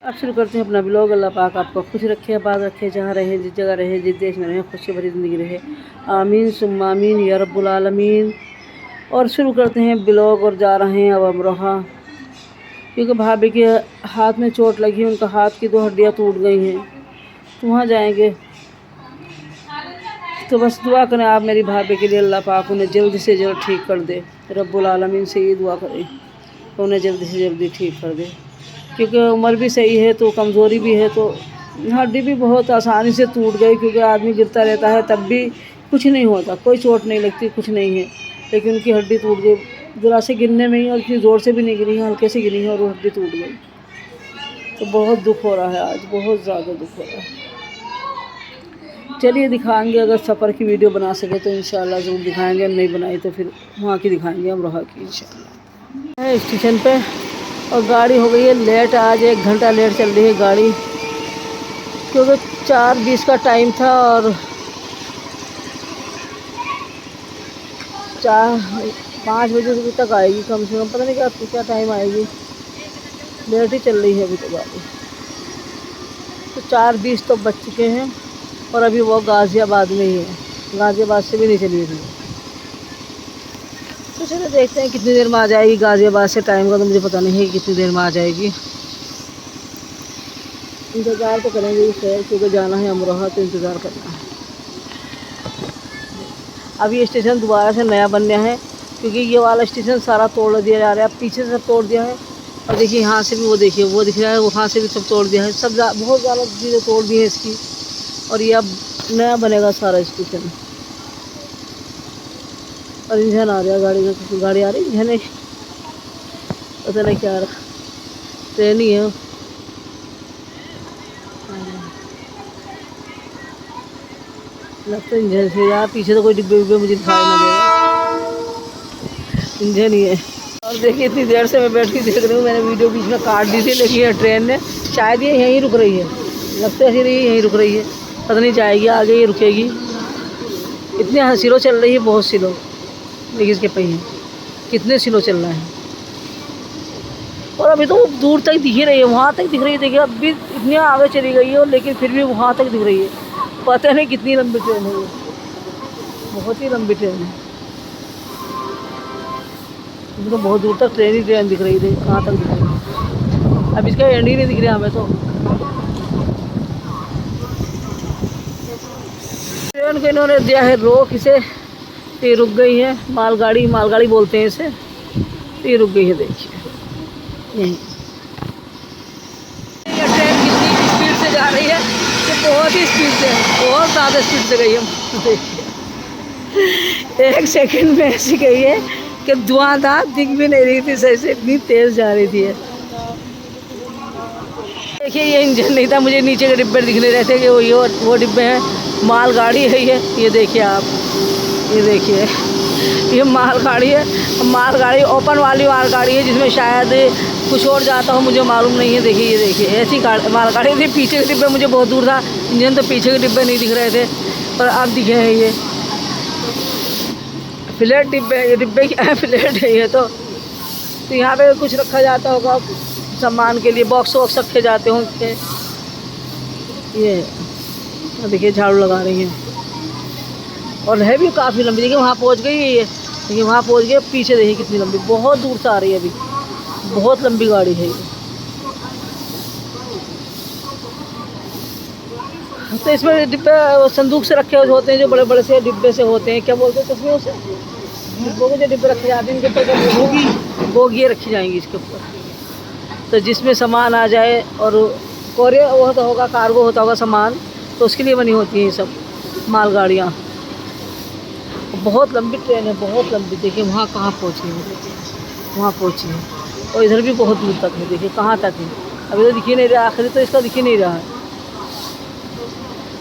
आप शुरू करते हैं अपना ब्लॉग। अल्लाह पाक आपको खुश रखे, आबाद रखे, जहाँ रहे, जिस जगह रहे, जिस देश में रहे, खुशी भरी ज़िंदगी रहे। आमीन सुम्मा आमीन या रब्बुल आलमीन। और शुरू करते हैं ब्लॉग और जा रहे हैं अब अमरोहा, क्योंकि भाभी के हाथ में चोट लगी, उनका हाथ की 2 हड्डियाँ टूट गई हैं, तो वहाँ जाएंगे। तो बस दुआ करें आप मेरी भाभी के लिए, अल्लाह पाक उन्हें जल्द से जल्द ठीक कर दे। रब्बुल आलमीन से ये दुआ करें तो उन्हें जल्दी से जल्दी ठीक कर दे, क्योंकि उम्र भी सही है तो कमज़ोरी भी है, तो हड्डी भी बहुत आसानी से टूट गई। क्योंकि आदमी गिरता रहता है तब भी कुछ नहीं होता, कोई चोट नहीं लगती, कुछ नहीं है, लेकिन उनकी हड्डी टूट गई ज़रा से गिरने में ही, और इतनी ज़ोर से भी नहीं गिरी है, हल्के से गिरी है और वो हड्डी टूट गई। तो बहुत दुख हो रहा है आज, बहुत ज़्यादा दुख हो रहा है। चलिए दिखाएंगे, अगर सफ़र की वीडियो बना सके तो इंशाल्लाह ज़रूर दिखाएंगे, नहीं बनाई तो फिर वहाँ की दिखाएंगे, अमरोहा की इंशाल्लाह। है स्टेशन पे और गाड़ी हो गई है लेट, आज 1 घंटा लेट चल रही है गाड़ी, क्योंकि 4:20 का टाइम था और 5 बजे तक आएगी कम से कम, पता नहीं क्या टाइम आएगी, लेट ही चल रही है अभी तो गाड़ी। तो 4:20 तो बज चुके हैं और अभी वो गाज़ियाबाद में ही है, गाज़ियाबाद से भी नहीं चली थी। तो चलो देखते हैं कितनी देर में आ जाएगी गाज़ियाबाद से, टाइम का तो मुझे पता नहीं है कि कितनी देर में आ जाएगी। इंतज़ार तो करेंगे खैर, क्योंकि जाना है अमरोहा तो इंतज़ार करना है। अब ये स्टेशन दोबारा से नया बनना है, क्योंकि ये वाला स्टेशन सारा तोड़ दिया जा रहा है, अब पीछे से सब तोड़ दिया है। और देखिए यहाँ से भी वो देखिए वो दिख रहा है, वहाँ से भी सब तोड़ दिया है, सब बहुत ज़्यादा चीज़ें तोड़ दी है इसकी, और ये अब नया बनेगा सारा स्टेशन। और इंजन आ रहा गाड़ी का, किसी गाड़ी आ रही इंजन है, पता नहीं क्या आ रहा, ट्रेन ही है। लगता है इंजन से यार, पीछे तो कोई डिब्बे विब्बे मुझे दिखाई ना दे, इंजन ही है। और देखिए इतनी देर से मैं बैठ के देख रही हूँ, मैंने वीडियो बीच में काट दी थी, लेकिन ये ट्रेन ने शायद ये यहीं रुक रही है, लगता है ये यहीं रुक रही है, पता नहीं जाएगी आगे ये रुकेगी। इतने स्लो चल रही है, बहुत स्लो। देखिए इसके पहिए कितने स्लो चल रहा है, और अभी तो दूर तक दिख ही रही है, वहाँ तक दिख रही है। देखिए अभी इतनी आगे चली गई है, लेकिन फिर भी वहाँ तक दिख रही है। पता नहीं कितनी लंबी ट्रेन है ये, बहुत ही लंबी ट्रेन है। मुझे तो बहुत दूर तक ट्रेन दिख रही थी, कहाँ तक दिख रही है, अब इसका एंड ही नहीं दिख रहा हमें तो। ट्रेन को इन्होंने दिया है रोक, इसे ये रुक गई है, मालगाड़ी बोलते हैं इसे, ये रुक गई है। देखिए यहीं ये ट्रेन कितनी स्पीड से जा रही है, ये बहुत ही स्पीड से, बहुत ज़्यादा स्पीड से गई है। देखिए 1 सेकंड में ऐसी गई है कि धुआंधार दिख भी नहीं रही थी सही से, इतनी तेज़ जा रही थी। देखिए ये इंजन नहीं था, मुझे नीचे के डिब्बे दिख नहीं रहे थे कि वो डिब्बे हैं, मालगाड़ी है ये देखिए आप, ये देखिए ये मालगाड़ी है, मालगाड़ी ओपन वाली मालगाड़ी है, जिसमें शायद कुछ और जाता हो, मुझे मालूम नहीं है। देखिए ये देखिए ऐसी मालगाड़ी थी। पीछे के डिब्बे मुझे बहुत दूर था, इंजन तो पीछे के डिब्बे नहीं दिख रहे थे, पर अब दिखे हैं ये फ्लैट डिब्बे, ये डिब्बे क्या फ्लैट है ये तो यहाँ पे कुछ रखा जाता होगा सामान के लिए, बॉक्स वॉक्स रखे जाते होंगे। ये देखिए झाड़ू लगा रही है, और है भी काफ़ी लंबी। देखिए वहाँ पहुँच गई है ये, देखिए वहाँ पहुँच गई, पीछे देखिए कितनी लंबी, बहुत दूर से आ रही है, अभी बहुत लंबी गाड़ी है ये। तो इसमें डिब्बे संदूक से रखे हुए होते हैं, जो बड़े बड़े से डिब्बे से होते हैं, क्या बोलते हैं तस्वीरों से, डिब्बों के जो डिब्बे रखे जाते हैं, इनके ऊपर बोगियाँ रखी जाएंगी इसके ऊपर, तो जिसमें सामान आ जाए, और कोरियर वो होता होगा, कार्गो होता होगा सामान, तो उसके लिए बनी होती हैं ये सब मालगाड़ियाँ। बहुत लंबी ट्रेन है, बहुत लंबी। देखिए वहाँ कहाँ पहुँची है, वहाँ पहुँची है, और इधर भी बहुत दूर तक है, देखिए कहाँ तक है, अभी तो दिख ही नहीं रहा, आखिरी तो इसका दिख ही नहीं रहा है।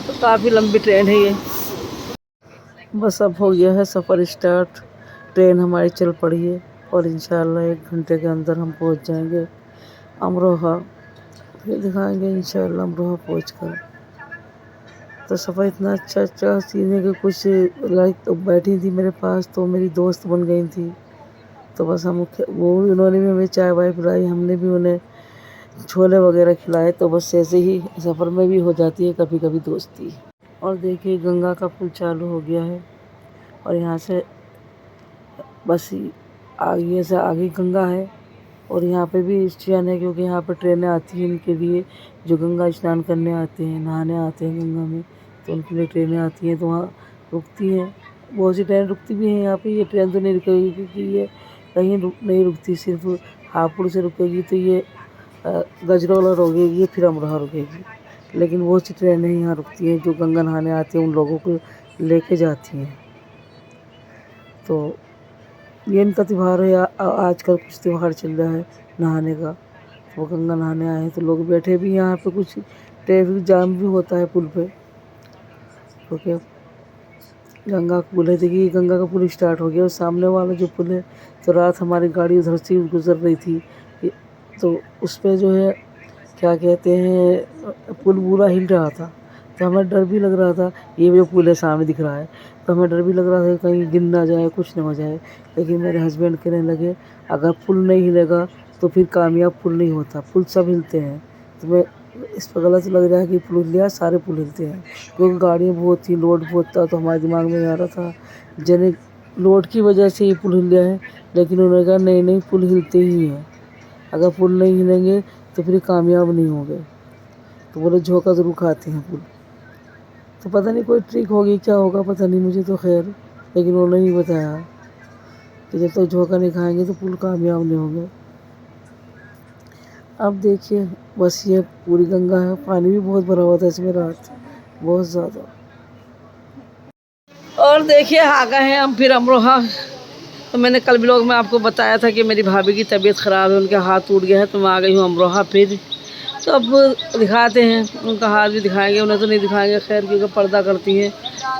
तो काफ़ी लंबी ट्रेन है ये। बस अब हो गया है सफ़र स्टार्ट, ट्रेन हमारी चल पड़ी है, और इंशाल्लाह 1 घंटे के अंदर हम पहुंच जाएंगे अमरोहा। फिर दिखाएंगे इंशाल्लाह अमरोहा पहुंचकर। तो सफ़र इतना अच्छा सीन है कि कुछ लाइक तो बैठी थी मेरे पास, तो मेरी दोस्त बन गई थी, तो बस हम वो उन्होंने भी हमें चाय वाय पिलाई, हमने भी उन्हें छोले वगैरह खिलाए, तो बस ऐसे ही सफ़र में भी हो जाती है कभी कभी दोस्ती। और देखिए गंगा का पुल चालू हो गया है और यहाँ से बस आगे से आगे गंगा है और यहाँ पे भी स्टेशन है, क्योंकि यहाँ पर ट्रेनें आती हैं इनके लिए जो गंगा स्नान करने आते हैं, नहाने आते हैं गंगा में, तो उनके लिए ट्रेनें आती हैं, तो वहाँ रुकती हैं। बहुत सी ट्रेन रुकती भी हैं यहाँ पे। ये ट्रेन तो नहीं रुकेगी क्योंकि ये कहीं नहीं रुकती, सिर्फ हापुड़ से रुकेगी, तो ये गजरौला रुकेगी, फिर अमरोहा रुकेगी। लेकिन बहुत सी ट्रेनें यहाँ रुकती हैं जो गंगा नहाने आते हैं, उन लोगों को लेके जाती हैं। तो ये इनका त्यौहार है। आजकल कुछ त्यौहार चल रहा है नहाने का, तो वो गंगा नहाने आए हैं, तो लोग बैठे भी यहाँ पे। कुछ ट्रैफिक जाम भी होता है पुल पे, क्योंकि गंगा का पुल है। देखिए गंगा का पुल स्टार्ट हो गया और सामने वाला जो पुल है, तो रात हमारी गाड़ी उधर से गुजर रही थी, तो उस पर जो है क्या कहते हैं, पुल पूरा हिल रहा था, तो हमें डर भी लग रहा था। ये जो पुल है सामने दिख रहा है, तो हमें डर भी लग रहा था कहीं गिर ना जाए, कुछ ना हो जाए। लेकिन मेरे हस्बैंड कहने लगे अगर पुल नहीं हिलेगा तो फिर कामयाब पुल नहीं होता, पुल सब हिलते हैं। तो मैं इस पर गलत लग रहा है कि पुल हिल, सारे पुल हिलते हैं, क्योंकि गाड़ियाँ बहुत थी, लोड बहुत था, तो हमारे दिमाग में आ रहा था जने लोड की वजह से ये पुल हिल गया है। लेकिन उन्होंने कहा नहीं पुल हिलते ही हैं, अगर पुल नहीं हिलेंगे तो फिर कामयाब नहीं होंगे। तो बोले झोंका ज़रूर खाते हैं पुल। तो पता नहीं कोई ट्रिक होगी, क्या होगा पता नहीं मुझे, तो खैर, लेकिन उन्होंने नहीं बताया कि जब तक झोंका नहीं खाएंगे तो पुल कामयाब नहीं होंगे। अब देखिए बस ये पूरी गंगा है, पानी भी बहुत भरा हुआ था इसमें रात, बहुत ज़्यादा। और देखिए आ गए हैं हम फिर अमरोहा। तो मैंने कल ब्लॉग में आपको बताया था कि मेरी भाभी की तबीयत ख़राब है, उनका हाथ टूट गया है, तो मैं आ गई हूँ अमरोहा फिर। तो अब दिखाते हैं, उनका हाथ भी दिखाएंगे, उन्हें तो नहीं दिखाएंगे खैर क्योंकि पर्दा करती है,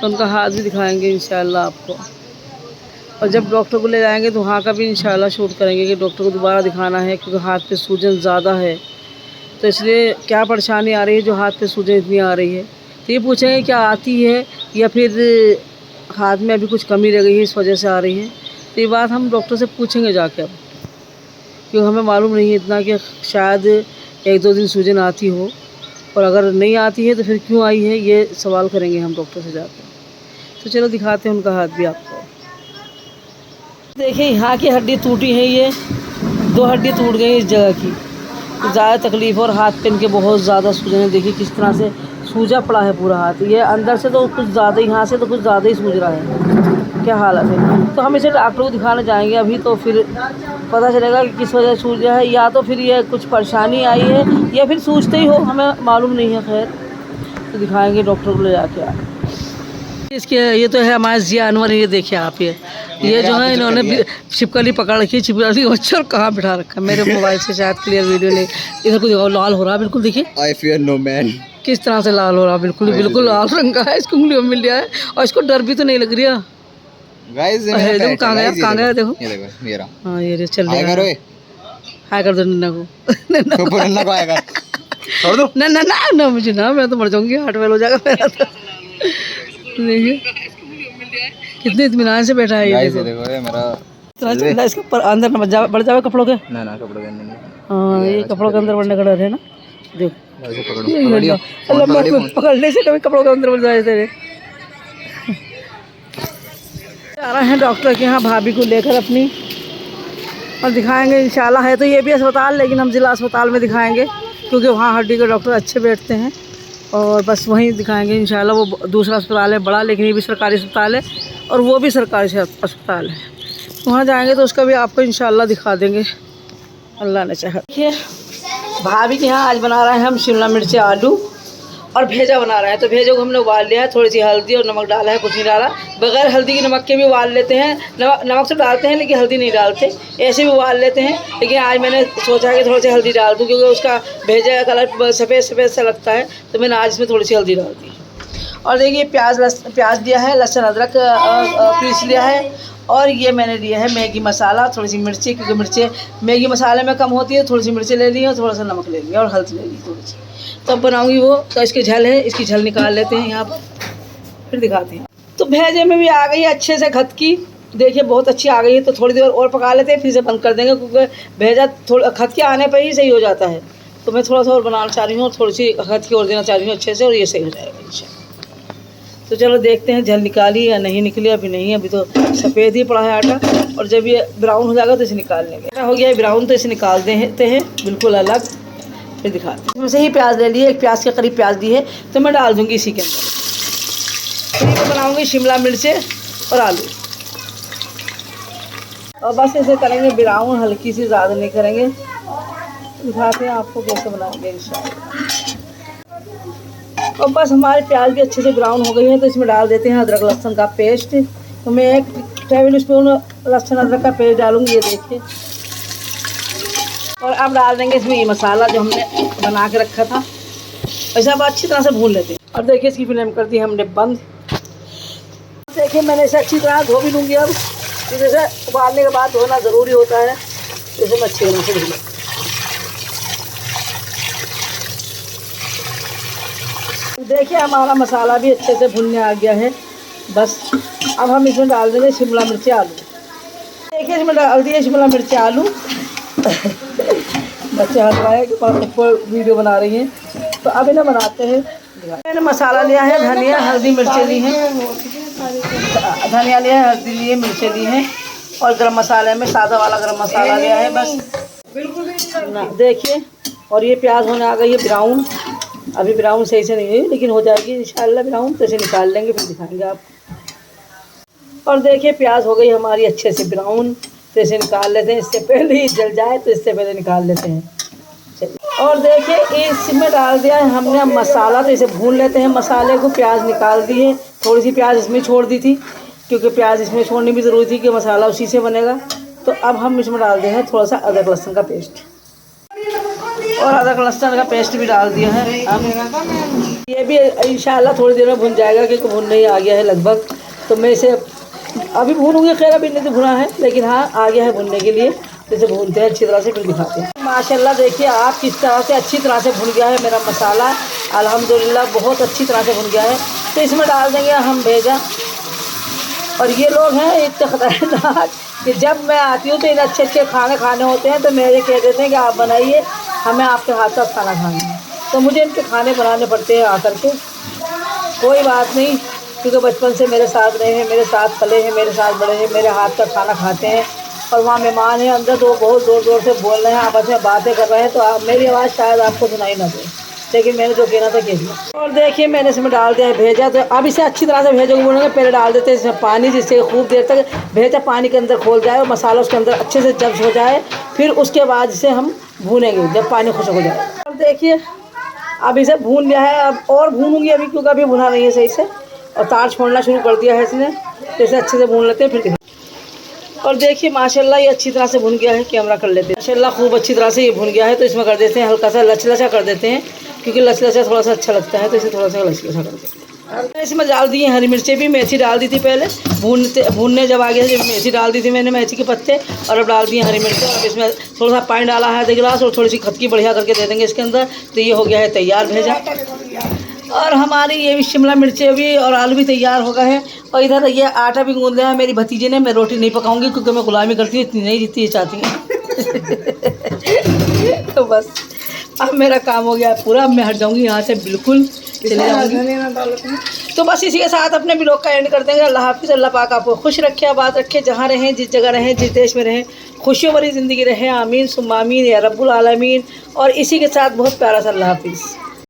तो उनका हाथ भी दिखाएंगे इंशाल्लाह आपको। और जब डॉक्टर को ले जाएंगे तो वहाँ का भी इंशाल्लाह शूट करेंगे कि डॉक्टर को दोबारा दिखाना है, क्योंकि हाथ पे सूजन ज़्यादा है, तो इसलिए क्या परेशानी आ रही है जो हाथ पे सूजन इतनी आ रही है। तो ये पूछेंगे क्या आती है या फिर हाथ में अभी कुछ कमी रह गई है इस वजह से आ रही है। तो ये बात हम डॉक्टर से पूछेंगे जाके अब, क्योंकि हमें मालूम नहीं है इतना कि शायद 1-2 दिन सूजन आती हो, और अगर नहीं आती है तो फिर क्यों आई है, ये सवाल करेंगे हम डॉक्टर से जाकर। तो चलो दिखाते हैं उनका हाथ भी आपको। देखिए यहाँ की हड्डी टूटी है, ये 2 हड्डी टूट गई इस जगह की, तो ज़्यादा तकलीफ़, और हाथ पे इनके बहुत ज़्यादा सूजन है। देखिए किस तरह से सूजा पड़ा है पूरा हाथ, ये अंदर से तो कुछ ज़्यादा ही, यहाँ से तो कुछ ज़्यादा ही सूज रहा है, क्या हालत है। तो हम इसे डॉक्टर को दिखाने जाएंगे अभी, तो फिर पता चलेगा कि किस वजह से सूज रहा है, या तो फिर ये कुछ परेशानी आई है या फिर सूजते ही हो, हमें मालूम नहीं है। खैर तो दिखाएंगे डॉक्टर को ले जाके। इसके ये तो है हमारे जानवर, ये देखिए आप, ये जो है इन्होंने छिपकली पकड़ रखी है, छिपकली को बच्चा और कहाँ बिठा रखा है। मेरे मोबाइल से शायद क्लियर वीडियो नहीं, इधर को देखो लाल हो रहा है बिल्कुल, देखिए I fear no man। किस तरह से लाल हो रहा है, बिल्कुल लाल रंग का है, इसको उंगलियों में मिल गया है, और इसको डर भी तो नहीं लग रहा। देखो कहाँ गया देखो, ये देखो मेरा, हाँ ये चल हाय करो, हाय कर दो नन्ना को, नन्ना को हाय कर, छोड़ दो, ना ना ना ना मुझे ना, मैं तो मर जाऊंगी, हार्ट फेल हो जाएगा मेरा तो। देखिए कितने इत्मीनान से बैठा है ये, देखो ये मेरा तो इसके ऊपर अंदर न बढ़ जावे कपड़ों के, ना कपड़ों के अंदर, हाँ ये कपड़ों के अंदर बढ़ने का डर है ना। देख पकड़ो, पकड़ने से कभी कपड़ों के अंदर बढ़ जाए तेरे। आ रहे हैं डॉक्टर के यहाँ भाभी को लेकर अपनी, और दिखाएंगे इंशाल्लाह। है तो ये भी अस्पताल, लेकिन हम ज़िला अस्पताल में दिखाएंगे, क्योंकि वहाँ हड्डी के डॉक्टर अच्छे बैठते हैं, और बस वहीं दिखाएंगे इंशाल्लाह। वो दूसरा अस्पताल है बड़ा, लेकिन ये भी सरकारी अस्पताल है, और वो भी सरकारी अस्पताल है, वहाँ जाएंगे तो उसका भी आपको इंशाल्लाह दिखा देंगे, अल्लाह ने चाहा। देखिए भाभी के यहाँ आज बना रहे हैं हम शिमला मिर्च आलू और भेजा बना रहे हैं। तो भेजो को हमने उबाल लिया है, थोड़ी सी हल्दी और नमक डाला है, कुछ नहीं डाला, बगैर हल्दी के नमक के भी उबाल लेते हैं। नमक तो डालते हैं लेकिन हल्दी नहीं डालते, ऐसे भी उबाल लेते हैं। लेकिन आज मैंने सोचा कि थोड़ी सी हल्दी डाल दूँ, क्योंकि उसका भेजा का कलर सफ़ेद सफ़ेद सा लगता है, तो मैंने आज इसमें थोड़ी सी हल्दी डाल दी। और देखिए प्याज दिया है, लहसुन अदरक पीस लिया है, और ये मैंने लिया है मैगी मसाला, थोड़ी सी मिर्ची, क्योंकि मिर्ची मैगी मसाले में कम होती है, थोड़ी सी मिर्ची ले ली और थोड़ा सा नमक ले लिया और हल्दी ले ली थोड़ी सी। तब बनाऊंगी वो, तो इसकी झल है, इसकी झल निकाल लेते हैं यहाँ पर, फिर दिखाते हैं। तो भेजे में भी आ गई है अच्छे से खतकी, देखिए बहुत अच्छी आ गई है। तो थोड़ी देर और पका लेते हैं, फिर से बंद कर देंगे, क्योंकि भेजा थोड़ा खतकी आने पर ही सही हो जाता है, तो मैं थोड़ा सा और बनाना चाह रही हूँ और थोड़ी सी हद की और देना चाह रही हूँ अच्छे से, और ये सही हो जाएगा इंशाल्लाह। तो चलो देखते हैं जल निकाली या नहीं निकली। अभी नहीं, अभी तो सफ़ेद ही पड़ा है आटा, और जब ये ब्राउन हो जाएगा तो इसे निकाल लेंगे। हो गया है ब्राउन, तो इसे निकाल देते हैं बिल्कुल अलग, फिर दिखाते हैं। इसमें से ही प्याज ले लिए, एक प्याज के करीब प्याज दी है, तो मैं डाल दूँगी इसी के अंदर। फिर मैं बनाऊँगी शिमला मिर्चें और आलू, और बस ऐसे करेंगे ब्राउन, हल्की सी, ज़्यादा नहीं करेंगे। दिखाते हैं आपको कैसे बनाएंगे इंशाल्लाह। और बस हमारे प्याज भी अच्छे से ब्राउन हो गई है, तो इसमें डाल देते हैं अदरक लहसुन का पेस्ट। तो मैं 1 टेबल स्पून लहसुन अदरक का पेस्ट डालूंगी, ये देखिए। और अब डाल देंगे इसमें ये मसाला जो हमने बना के रखा था, ऐसा अब अच्छी तरह से भून लेते हैं। और देखिए इसकी फ्लेम कर दी हमने बंद। देखिए मैंने इसे अच्छी तरह धो भी लूँगी। अब जैसे उबालने के बाद धोना ज़रूरी होता है, जैसे मैं अच्छी तरह से धो लूँ। देखिए हमारा मसाला भी अच्छे से भुनने आ गया है। बस अब हम इसमें डाल देंगे शिमला मिर्च आलू। देखिए इसमें डाल दिए शिमला मिर्च आलू। बच्चे हंस रहे हैं कि ऊपर वीडियो बना रही हैं, तो अब इन्हें बनाते हैं। मैंने मसाला लिया है, धनिया हल्दी मिर्चें ली हैं, धनिया लिया है, हल्दी ली है, मिर्चें ली हैं, और गरम मसाले में सादा वाला गरम मसाला लिया है बस ना। देखिए और ये प्याज होने आ गई है ब्राउन। अभी ब्राउन सही से नहीं हुई, लेकिन हो जाएगी इंशाल्लाह ब्राउन, तो इसे निकाल लेंगे, फिर दिखाएंगे आप। और देखिए प्याज हो गई हमारी अच्छे से ब्राउन, तो इसे निकाल लेते हैं। इससे पहले ही जल जाए तो इससे पहले निकाल लेते हैं। और देखिए इसमें डाल दिया है हमने मसाला, तो इसे भून लेते हैं मसाले को। प्याज निकाल दी है, थोड़ी सी प्याज इसमें छोड़ दी थी, क्योंकि प्याज इसमें छोड़नी भी ज़रूरी थी कि मसाला उसी से बनेगा। तो अब हम इसमें डाल दें थोड़ा सा अदरक लहसुन का पेस्ट, और अदरक लहसुन का पेस्ट भी डाल दिया है। ये भी इंशाल्लाह थोड़ी देर में भुन जाएगा, क्योंकि भुनने ही आ गया है लगभग। तो मैं इसे अभी भूनूंगी, खैर अभी नहीं तो भुना है, लेकिन हाँ आ गया है भुनने के लिए। जैसे भूनते हैं अच्छी तरह से, फिर दिखाते हैं। माशाल्लाह देखिए आप किस तरह से अच्छी तरह से भुन गया है मेरा मसाला, अल्हम्दुलिल्लाह बहुत अच्छी तरह से भुन गया है। तो इसमें डाल देंगे हम भेजा। और ये लोग हैं इतने खतरनाक कि जब मैं आती हूँ तो इन अच्छे अच्छे खाने खाने होते हैं, तो मेरे कह देते हैं कि आप बनाइए, हमें आपके हाथ का खाना खाना है। तो मुझे इनके खाने बनाने पड़ते हैं आकर के। कोई बात नहीं, क्योंकि बचपन से मेरे साथ रहे हैं, मेरे साथ पले हैं, मेरे साथ बड़े हैं, मेरे हाथ का खाना खाते हैं। और वहाँ मेहमान हैं अंदर, तो बहुत ज़ोर ज़ोर से बोल रहे हैं, आपस में बातें कर रहे हैं, तो मेरी आवाज़ शायद आपको सुनाई ना दे, लेकिन मैंने जो कहना था कह दिया। और देखिए मैंने इसमें डाल दिया है भेजा। तो अब इसे अच्छी तरह से भेजोगे बोलेंगे, पहले डाल देते हैं इसमें पानी, जिससे खूब देर तक भेजा पानी के अंदर खोल जाए और मसाला उसके अंदर अच्छे से जब्स हो जाए। फिर उसके बाद इसे हम भूनेंगे जब पानी खुश्क हो जाए। और देखिए अब इसे भून लिया है, अब और भूनूंगी अभी, क्योंकि अभी भुना नहीं है सही से, और तार छोड़ना शुरू कर दिया है इसने। तो इसे अच्छे से भून लेते हैं, फिर। और देखिए माशाल्लाह ये अच्छी तरह से भुन गया है। कैमरा कर लेते हैं। माशाल्लाह खूब अच्छी तरह से ये भुन गया है। तो इसमें कर देते हैं हल्का सा लचलचा कर देते हैं, क्योंकि लचलचा थोड़ा सा अच्छा लगता है, तो इसे थोड़ा सा लचलचा कर देते हैं। इसमें डाल दी हरी मिर्चें भी, मेथी डाल दी थी पहले भूनने जब आ गया जब मेथी डाल दी थी मैंने, मेथी के पत्ते, और अब डाल दिए हरी मिर्चें। अब इसमें थोड़ा सा पानी डाला है 1 गिलास, और थोड़ी सी खटकी बढ़िया करके दे देंगे इसके अंदर। तो ये हो गया है तैयार भेजा। और हमारी ये भी शिमला मिर्चें भी और आलू भी तैयार हो गए हैं। और इधर ये आटा भी गूंद लिया है मेरी भतीजी ने। मैं रोटी नहीं पकाऊंगी, क्योंकि मैं गुलामी करती हूँ, इतनी नहीं जितनी ये चाहती हैं। तो बस अब मेरा काम हो गया पूरा। अब मैं हट जाऊंगी यहाँ से, बिल्कुल चले जाऊंगी। तो बस इसी के साथ अपने ब्लॉग का एंड कर देंगे। अल्लाह हाफिज़। अल्लाह पाक आपको खुश रखे, आबाद रखे, जहाँ रहें, जिस जगह रहें, जिस देश में रहें, खुशियों भरी ज़िंदगी रहे। आमीन सुम्मा आमीन या रब्बुल आलमीन। और इसी के साथ बहुत प्यारा सा अल्लाह हाफिज़।